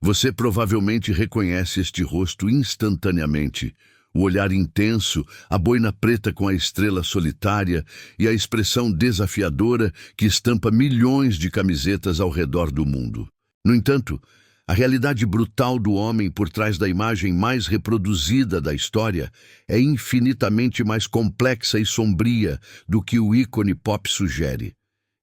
Você provavelmente reconhece este rosto instantaneamente. O olhar intenso, a boina preta com a estrela solitária e a expressão desafiadora que estampa milhões de camisetas ao redor do mundo. No entanto, a realidade brutal do homem por trás da imagem mais reproduzida da história é infinitamente mais complexa e sombria do que o ícone pop sugere.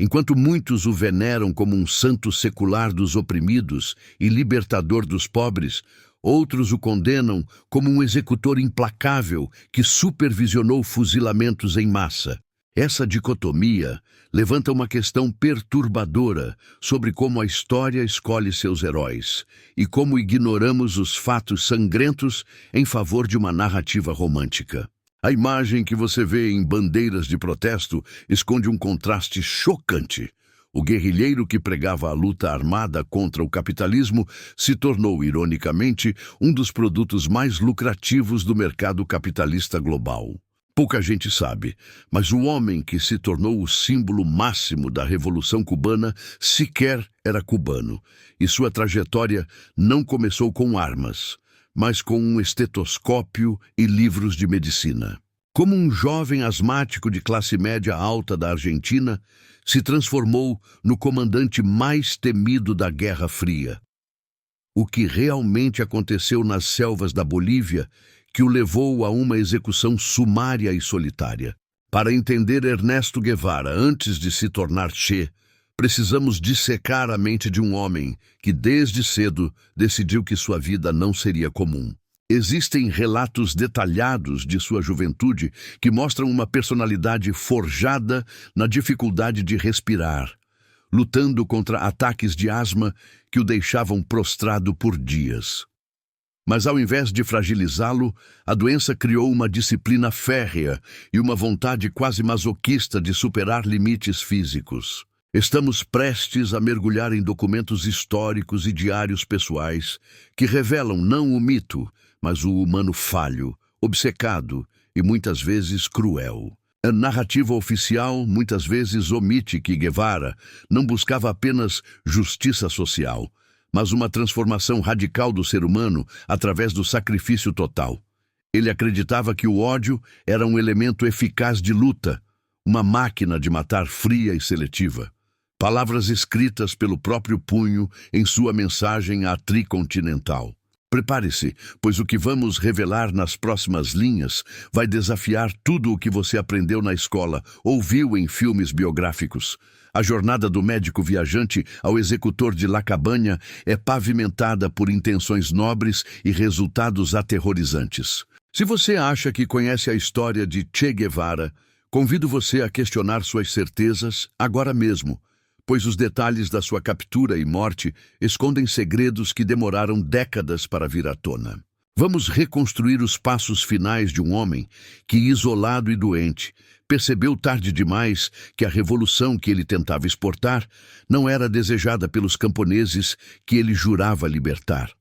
Enquanto muitos o veneram como um santo secular dos oprimidos e libertador dos pobres, outros o condenam como um executor implacável que supervisionou fuzilamentos em massa. Essa dicotomia levanta uma questão perturbadora sobre como a história escolhe seus heróis e como ignoramos os fatos sangrentos em favor de uma narrativa romântica. A imagem que você vê em bandeiras de protesto esconde um contraste chocante. O guerrilheiro que pregava a luta armada contra o capitalismo se tornou, ironicamente, um dos produtos mais lucrativos do mercado capitalista global. Pouca gente sabe, mas o homem que se tornou o símbolo máximo da Revolução Cubana sequer era cubano, e sua trajetória não começou com armas, mas com um estetoscópio e livros de medicina. Como um jovem asmático de classe média alta da Argentina, se transformou no comandante mais temido da Guerra Fria. O que realmente aconteceu nas selvas da Bolívia que o levou a uma execução sumária e solitária. Para entender Ernesto Guevara antes de se tornar Che, precisamos dissecar a mente de um homem que desde cedo decidiu que sua vida não seria comum. Existem relatos detalhados de sua juventude que mostram uma personalidade forjada na dificuldade de respirar, lutando contra ataques de asma que o deixavam prostrado por dias. Mas ao invés de fragilizá-lo, a doença criou uma disciplina férrea e uma vontade quase masoquista de superar limites físicos. Estamos prestes a mergulhar em documentos históricos e diários pessoais que revelam não o mito, mas o humano falho, obcecado e muitas vezes cruel. A narrativa oficial muitas vezes omite que Guevara não buscava apenas justiça social, mas uma transformação radical do ser humano através do sacrifício total. Ele acreditava que o ódio era um elemento eficaz de luta, uma máquina de matar fria e seletiva. Palavras escritas pelo próprio punho em sua mensagem à Tricontinental. Prepare-se, pois o que vamos revelar nas próximas linhas vai desafiar tudo o que você aprendeu na escola ou viu em filmes biográficos. A jornada do médico viajante ao executor de La Cabaña é pavimentada por intenções nobres e resultados aterrorizantes. Se você acha que conhece a história de Che Guevara, convido você a questionar suas certezas agora mesmo, pois os detalhes da sua captura e morte escondem segredos que demoraram décadas para vir à tona. Vamos reconstruir os passos finais de um homem que, isolado e doente, percebeu tarde demais que a revolução que ele tentava exportar não era desejada pelos camponeses que ele jurava libertar.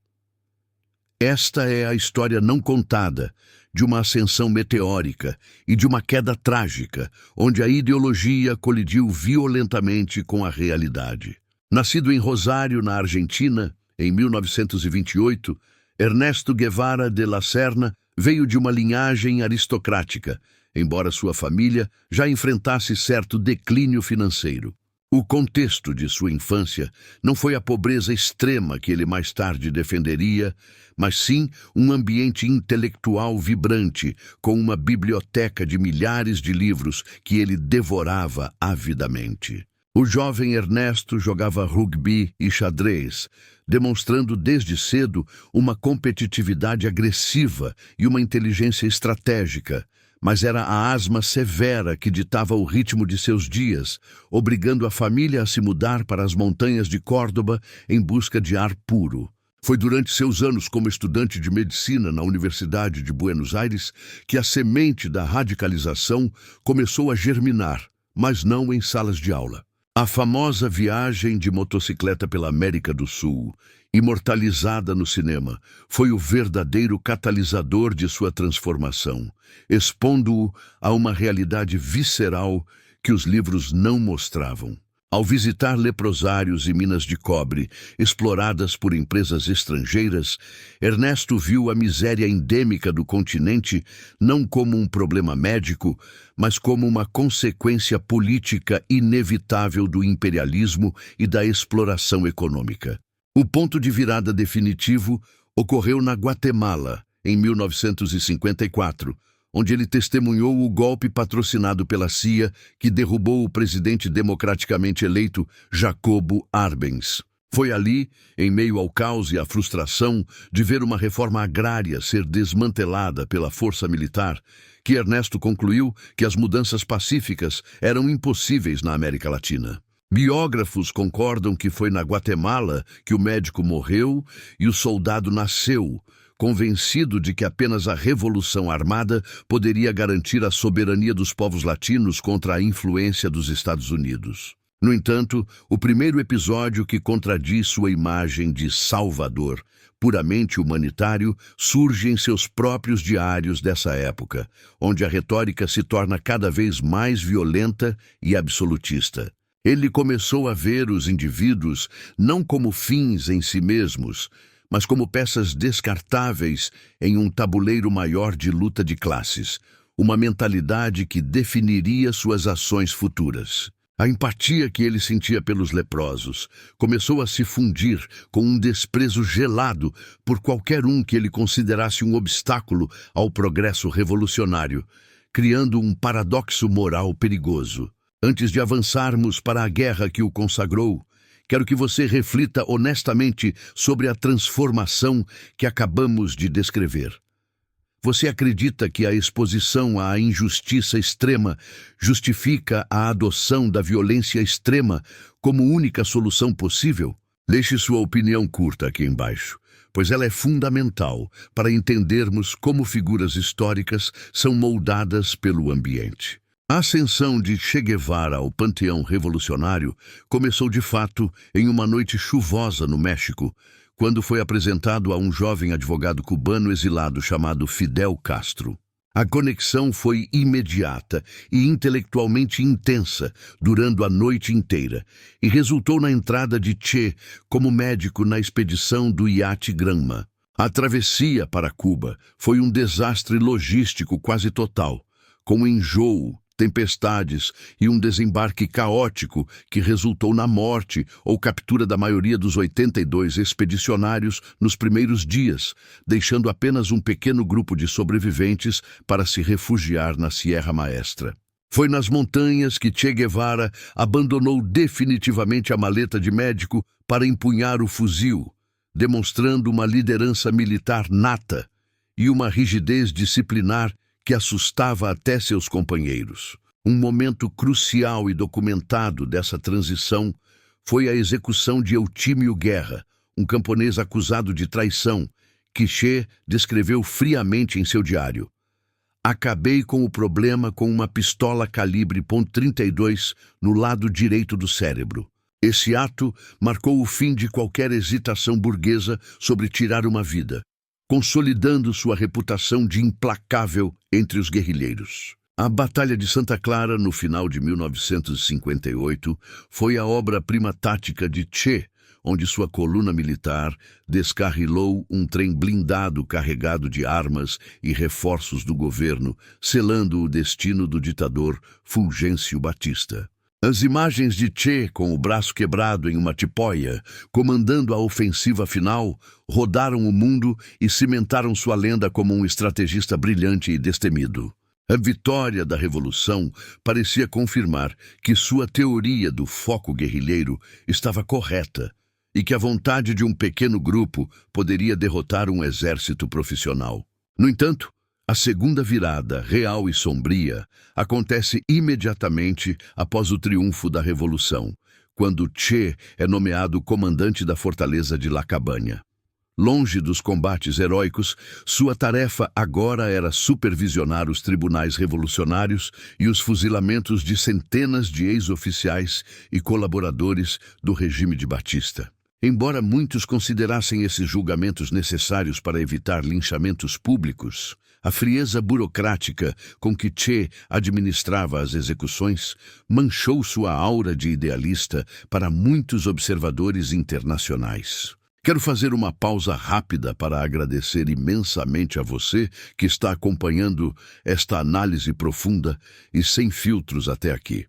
Esta é a história não contada de uma ascensão meteórica e de uma queda trágica, onde a ideologia colidiu violentamente com a realidade. Nascido em Rosário, na Argentina, em 1928, Ernesto Guevara de la Serna veio de uma linhagem aristocrática, embora sua família já enfrentasse certo declínio financeiro. O contexto de sua infância não foi a pobreza extrema que ele mais tarde defenderia, mas sim um ambiente intelectual vibrante, com uma biblioteca de milhares de livros que ele devorava avidamente. O jovem Ernesto jogava rugby e xadrez, demonstrando desde cedo uma competitividade agressiva e uma inteligência estratégica, mas era a asma severa que ditava o ritmo de seus dias, obrigando a família a se mudar para as montanhas de Córdoba em busca de ar puro. Foi durante seus anos como estudante de medicina na Universidade de Buenos Aires que a semente da radicalização começou a germinar, mas não em salas de aula. A famosa viagem de motocicleta pela América do Sul, imortalizada no cinema, foi o verdadeiro catalisador de sua transformação, expondo-o a uma realidade visceral que os livros não mostravam. Ao visitar leprosários e minas de cobre exploradas por empresas estrangeiras, Ernesto viu a miséria endêmica do continente não como um problema médico, mas como uma consequência política inevitável do imperialismo e da exploração econômica. O ponto de virada definitivo ocorreu na Guatemala, em 1954, onde ele testemunhou o golpe patrocinado pela CIA que derrubou o presidente democraticamente eleito Jacobo Arbenz. Foi ali, em meio ao caos e à frustração de ver uma reforma agrária ser desmantelada pela força militar, que Ernesto concluiu que as mudanças pacíficas eram impossíveis na América Latina. Biógrafos concordam que foi na Guatemala que o médico morreu e o soldado nasceu, convencido de que apenas a revolução armada poderia garantir a soberania dos povos latinos contra a influência dos Estados Unidos. No entanto, o primeiro episódio que contradiz sua imagem de Salvador, puramente humanitário, surge em seus próprios diários dessa época, onde a retórica se torna cada vez mais violenta e absolutista. Ele começou a ver os indivíduos não como fins em si mesmos, mas como peças descartáveis em um tabuleiro maior de luta de classes, uma mentalidade que definiria suas ações futuras. A empatia que ele sentia pelos leprosos começou a se fundir com um desprezo gelado por qualquer um que ele considerasse um obstáculo ao progresso revolucionário, criando um paradoxo moral perigoso. Antes de avançarmos para a guerra que o consagrou, quero que você reflita honestamente sobre a transformação que acabamos de descrever. Você acredita que a exposição à injustiça extrema justifica a adoção da violência extrema como única solução possível? Deixe sua opinião curta aqui embaixo, pois ela é fundamental para entendermos como figuras históricas são moldadas pelo ambiente. A ascensão de Che Guevara ao panteão revolucionário começou de fato em uma noite chuvosa no México, quando foi apresentado a um jovem advogado cubano exilado chamado Fidel Castro. A conexão foi imediata e intelectualmente intensa, durando a noite inteira, e resultou na entrada de Che como médico na expedição do iate Granma. A travessia para Cuba foi um desastre logístico quase total, com enjoo, tempestades e um desembarque caótico que resultou na morte ou captura da maioria dos 82 expedicionários nos primeiros dias, deixando apenas um pequeno grupo de sobreviventes para se refugiar na Sierra Maestra. Foi nas montanhas que Che Guevara abandonou definitivamente a maleta de médico para empunhar o fuzil, demonstrando uma liderança militar nata e uma rigidez disciplinar que assustava até seus companheiros. Um momento crucial e documentado dessa transição foi a execução de Eutímio Guerra, um camponês acusado de traição, que Che descreveu friamente em seu diário. Acabei com o problema com uma pistola calibre .32 no lado direito do cérebro. Esse ato marcou o fim de qualquer hesitação burguesa sobre tirar uma vida, consolidando sua reputação de implacável entre os guerrilheiros. A Batalha de Santa Clara, no final de 1958, foi a obra-prima tática de Che, onde sua coluna militar descarrilou um trem blindado carregado de armas e reforços do governo, selando o destino do ditador Fulgêncio Batista. As imagens de Che com o braço quebrado em uma tipóia, comandando a ofensiva final, rodaram o mundo e cimentaram sua lenda como um estrategista brilhante e destemido. A vitória da Revolução parecia confirmar que sua teoria do foco guerrilheiro estava correta e que a vontade de um pequeno grupo poderia derrotar um exército profissional. No entanto, a segunda virada, real e sombria, acontece imediatamente após o triunfo da Revolução, quando Che é nomeado comandante da fortaleza de La Cabaña. Longe dos combates heróicos, sua tarefa agora era supervisionar os tribunais revolucionários e os fuzilamentos de centenas de ex-oficiais e colaboradores do regime de Batista. Embora muitos considerassem esses julgamentos necessários para evitar linchamentos públicos, a frieza burocrática com que Che administrava as execuções manchou sua aura de idealista para muitos observadores internacionais. Quero fazer uma pausa rápida para agradecer imensamente a você que está acompanhando esta análise profunda e sem filtros até aqui.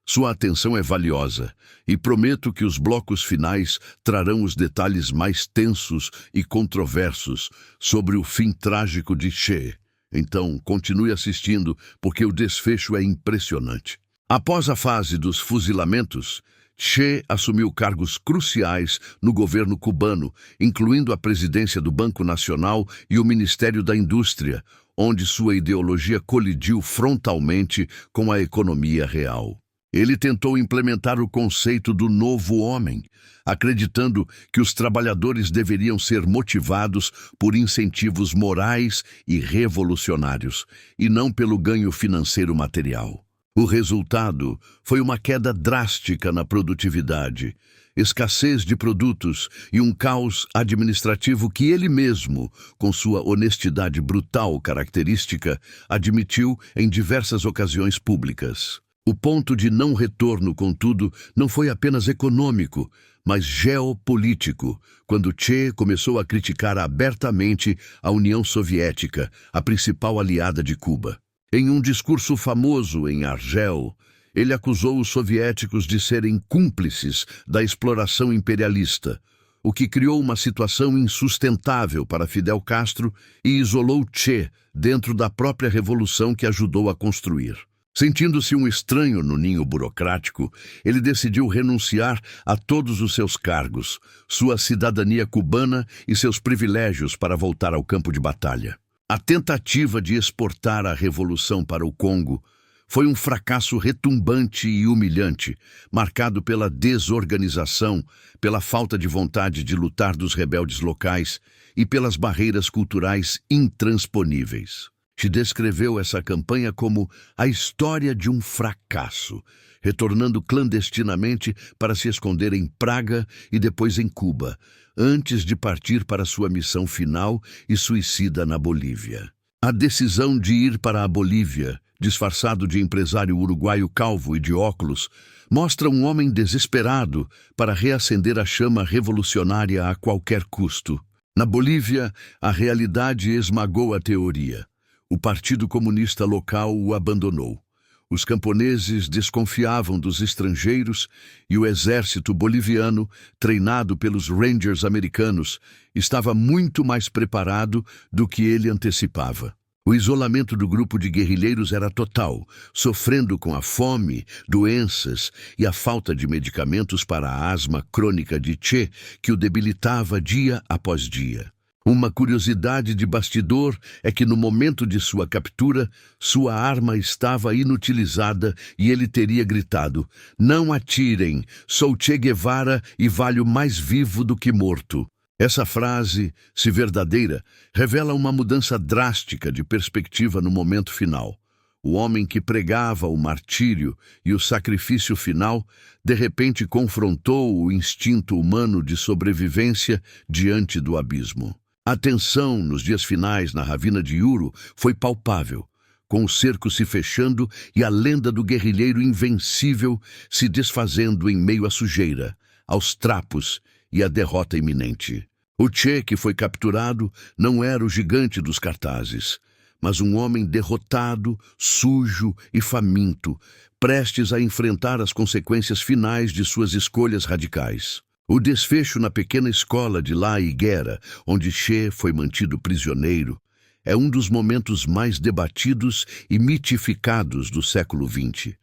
Sua atenção é valiosa e prometo que os blocos finais trarão os detalhes mais tensos e controversos sobre o fim trágico de Che. Então, continue assistindo, porque o desfecho é impressionante. Após a fase dos fuzilamentos, Che assumiu cargos cruciais no governo cubano, incluindo a presidência do Banco Nacional e o Ministério da Indústria, onde sua ideologia colidiu frontalmente com a economia real. Ele tentou implementar o conceito do novo homem, acreditando que os trabalhadores deveriam ser motivados por incentivos morais e revolucionários, e não pelo ganho financeiro material. O resultado foi uma queda drástica na produtividade, escassez de produtos e um caos administrativo que ele mesmo, com sua honestidade brutal característica, admitiu em diversas ocasiões públicas. O ponto de não retorno, contudo, não foi apenas econômico, mas geopolítico, quando Che começou a criticar abertamente a União Soviética, a principal aliada de Cuba. Em um discurso famoso em Argel, ele acusou os soviéticos de serem cúmplices da exploração imperialista, o que criou uma situação insustentável para Fidel Castro e isolou Che dentro da própria revolução que ajudou a construir. Sentindo-se um estranho no ninho burocrático, ele decidiu renunciar a todos os seus cargos, sua cidadania cubana e seus privilégios para voltar ao campo de batalha. A tentativa de exportar a revolução para o Congo foi um fracasso retumbante e humilhante, marcado pela desorganização, pela falta de vontade de lutar dos rebeldes locais e pelas barreiras culturais intransponíveis. Che descreveu essa campanha como a história de um fracasso, retornando clandestinamente para se esconder em Praga e depois em Cuba, antes de partir para sua missão final e suicida na Bolívia. A decisão de ir para a Bolívia, disfarçado de empresário uruguaio calvo e de óculos, mostra um homem desesperado para reacender a chama revolucionária a qualquer custo. Na Bolívia, a realidade esmagou a teoria. O Partido Comunista local o abandonou. Os camponeses desconfiavam dos estrangeiros e o exército boliviano, treinado pelos Rangers americanos, estava muito mais preparado do que ele antecipava. O isolamento do grupo de guerrilheiros era total, sofrendo com a fome, doenças e a falta de medicamentos para a asma crônica de Che, que o debilitava dia após dia. Uma curiosidade de bastidor é que no momento de sua captura, sua arma estava inutilizada e ele teria gritado: "Não atirem, sou Che Guevara e valho mais vivo do que morto." Essa frase, se verdadeira, revela uma mudança drástica de perspectiva no momento final. O homem que pregava o martírio e o sacrifício final, de repente confrontou o instinto humano de sobrevivência diante do abismo. A tensão nos dias finais na ravina de Yuro foi palpável, com o cerco se fechando e a lenda do guerrilheiro invencível se desfazendo em meio à sujeira, aos trapos e à derrota iminente. O Che, que foi capturado, não era o gigante dos cartazes, mas um homem derrotado, sujo e faminto, prestes a enfrentar as consequências finais de suas escolhas radicais. O desfecho na pequena escola de La Higuera, onde Che foi mantido prisioneiro, é um dos momentos mais debatidos e mitificados do século XX.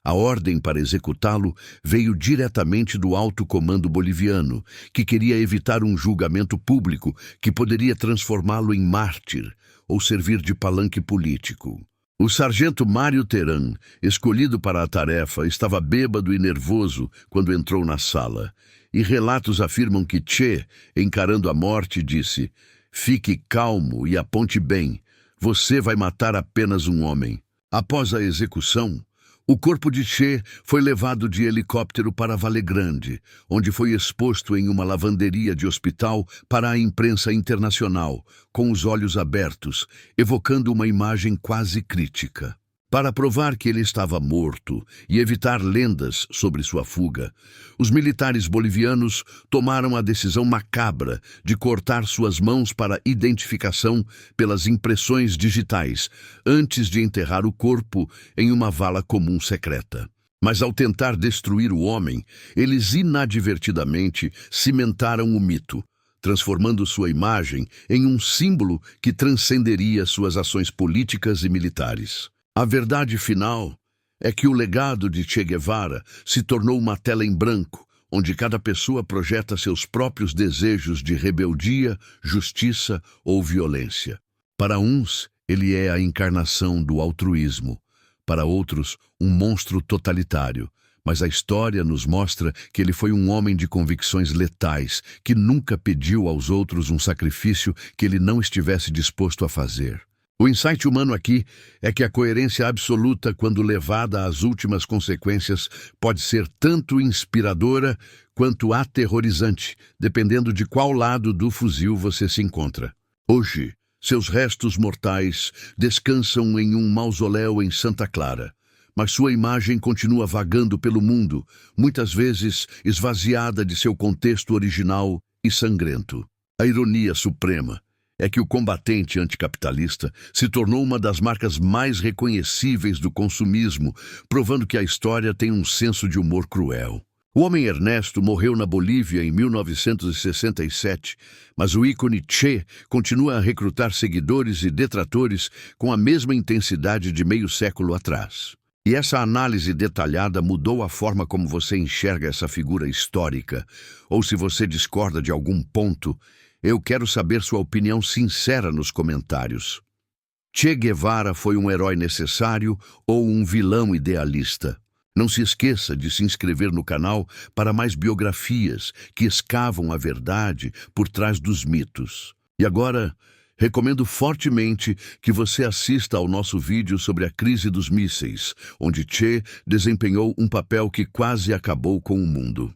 A ordem para executá-lo veio diretamente do alto comando boliviano, que queria evitar um julgamento público que poderia transformá-lo em mártir ou servir de palanque político. O sargento Mário Teran, escolhido para a tarefa, estava bêbado e nervoso quando entrou na sala. E relatos afirmam que Che, encarando a morte, disse: "Fique calmo e aponte bem. Você vai matar apenas um homem." Após a execução, O corpo de Che foi levado de helicóptero para Vale Grande, onde foi exposto em uma lavanderia de hospital para a imprensa internacional, com os olhos abertos, evocando uma imagem quase crítica. Para provar que ele estava morto e evitar lendas sobre sua fuga, os militares bolivianos tomaram a decisão macabra de cortar suas mãos para identificação pelas impressões digitais, antes de enterrar o corpo em uma vala comum secreta. Mas ao tentar destruir o homem, eles inadvertidamente cimentaram o mito, transformando sua imagem em um símbolo que transcenderia suas ações políticas e militares. A verdade final é que o legado de Che Guevara se tornou uma tela em branco, onde cada pessoa projeta seus próprios desejos de rebeldia, justiça ou violência. Para uns, ele é a encarnação do altruísmo, para outros, um monstro totalitário. Mas a história nos mostra que ele foi um homem de convicções letais, que nunca pediu aos outros um sacrifício que ele não estivesse disposto a fazer. O insight humano aqui é que a coerência absoluta, quando levada às últimas consequências, pode ser tanto inspiradora quanto aterrorizante, dependendo de qual lado do fuzil você se encontra. Hoje, seus restos mortais descansam em um mausoléu em Santa Clara, mas sua imagem continua vagando pelo mundo, muitas vezes esvaziada de seu contexto original e sangrento. A ironia suprema é que o combatente anticapitalista se tornou uma das marcas mais reconhecíveis do consumismo, provando que a história tem um senso de humor cruel. O homem Ernesto morreu na Bolívia em 1967, mas o ícone Che continua a recrutar seguidores e detratores com a mesma intensidade de meio século atrás. E essa análise detalhada mudou a forma como você enxerga essa figura histórica, ou se você discorda de algum ponto. Eu quero saber sua opinião sincera nos comentários. Che Guevara foi um herói necessário ou um vilão idealista? Não se esqueça de se inscrever no canal para mais biografias que escavam a verdade por trás dos mitos. E agora, recomendo fortemente que você assista ao nosso vídeo sobre a crise dos mísseis, onde Che desempenhou um papel que quase acabou com o mundo.